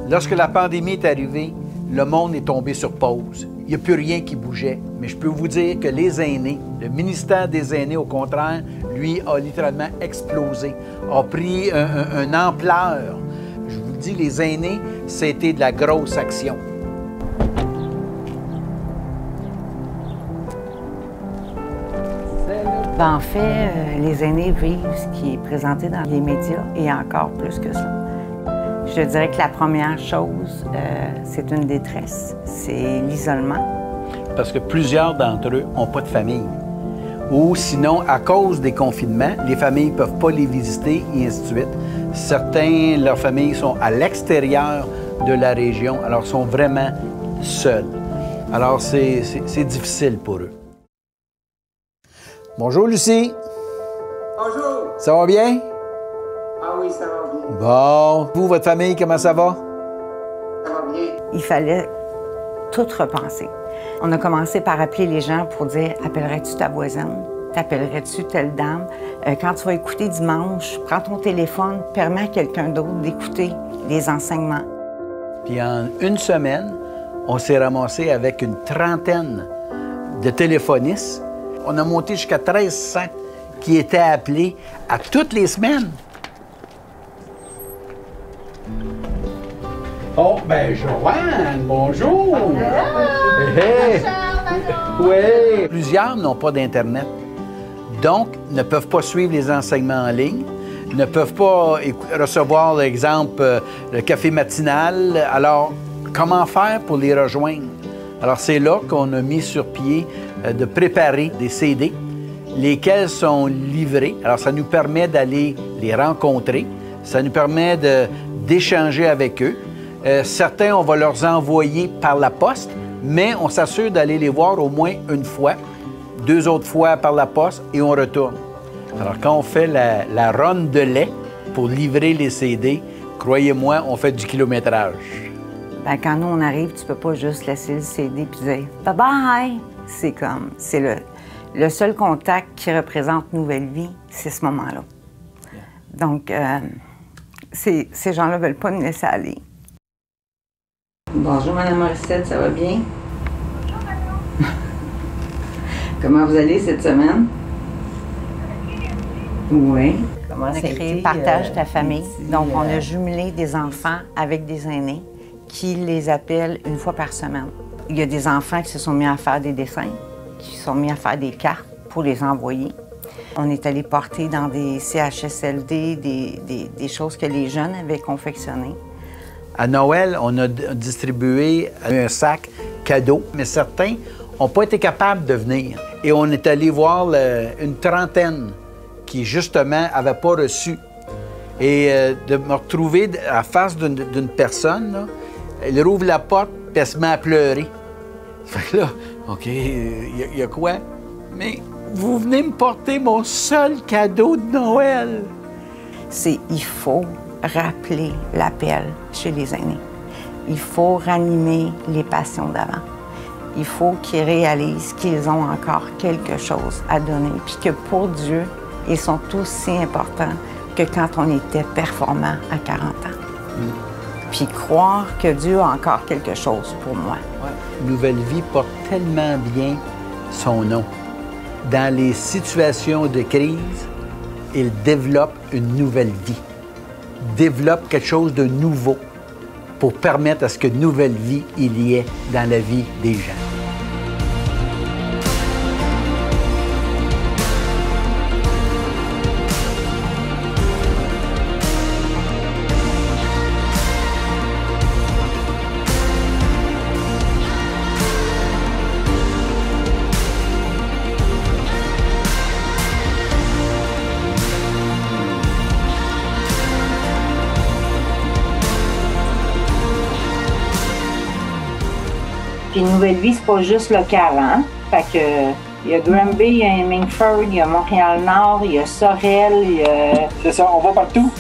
Lorsque la pandémie est arrivée, le monde est tombé sur pause. Il n'y a plus rien qui bougeait. Mais je peux vous dire que les aînés, le ministère des aînés, au contraire, lui, a littéralement explosé, a pris une ampleur. Je vous dis, les aînés, c'était de la grosse action. En fait, les aînés vivent ce qui est présenté dans les médias et encore plus que ça. Je dirais que la première chose, c'est une détresse, c'est l'isolement. Parce que plusieurs d'entre eux n'ont pas de famille. Ou sinon, à cause des confinements, les familles ne peuvent pas les visiter et ainsi de suite. Certains, leurs familles sont à l'extérieur de la région, alors sont vraiment seuls. Alors, c'est difficile pour eux. Bonjour, Lucie. Bonjour. Ça va bien? Ah oui, ça va bien. Bon. Vous, votre famille, comment ça va? Ça va bien. Il fallait tout repenser. On a commencé par appeler les gens pour dire « Appellerais-tu ta voisine? T'appellerais-tu telle dame? Quand tu vas écouter dimanche, prends ton téléphone, permets à quelqu'un d'autre d'écouter les enseignements. » Puis en une semaine, on s'est ramassé avec une trentaine de téléphonistes. On a monté jusqu'à 1300 qui étaient appelés à toutes les semaines. Oh, ben Joanne, bonjour! Hey. Oui! Plusieurs n'ont pas d'Internet, donc ne peuvent pas suivre les enseignements en ligne, ne peuvent pas recevoir, par exemple, le café matinal. Alors, comment faire pour les rejoindre? Alors, c'est là qu'on a mis sur pied de préparer des CD, lesquels sont livrés. Alors, ça nous permet d'aller les rencontrer, ça nous permet d'échanger avec eux. Certains, on va leur envoyer par la poste, mais on s'assure d'aller les voir au moins une fois, 2 autres fois par la poste, et on retourne. Alors, quand on fait la run de lait pour livrer les CD, croyez-moi, on fait du kilométrage. Ben, quand nous, on arrive, tu peux pas juste laisser le CD et dire « Bye-bye! » C'est le seul contact qui représente Nouvelle Vie, c'est ce moment-là. Donc, ces gens-là ne veulent pas nous laisser aller. Bonjour, Mme Morissette, ça va bien? Comment vous allez cette semaine? Oui. Comment on a créé Partage ta famille. Donc, on a jumelé des enfants avec des aînés qui les appellent une fois par semaine. Il y a des enfants qui se sont mis à faire des dessins, qui se sont mis à faire des cartes pour les envoyer. On est allé porter dans des CHSLD des choses que les jeunes avaient confectionnées. À Noël, on a distribué un sac cadeau, mais certains n'ont pas été capables de venir. Et on est allé voir une trentaine qui, justement, n'avaient pas reçu. Et de me retrouver à face d'une personne, là, elle rouvre la porte, puis elle se met à pleurer. Fait que là, OK, il y a quoi? Mais vous venez me porter mon seul cadeau de Noël. Il faut rappeler l'appel chez les aînés. Il faut ranimer les passions d'avant. Il faut qu'ils réalisent qu'ils ont encore quelque chose à donner, puis que pour Dieu, ils sont aussi importants que quand on était performant à 40 ans. Puis croire que Dieu a encore quelque chose pour moi. Ouais. Nouvelle Vie porte tellement bien son nom. Dans les situations de crise, il développe une nouvelle vie. Développe quelque chose de nouveau pour permettre à ce que nouvelle vie il y ait dans la vie des gens. Puis Nouvelle Vie, c'est pas juste local, hein? Fait que il y a Granby, il y a Mingford, il y a Montréal-Nord, il y a Sorel, il y a... C'est ça, on va partout.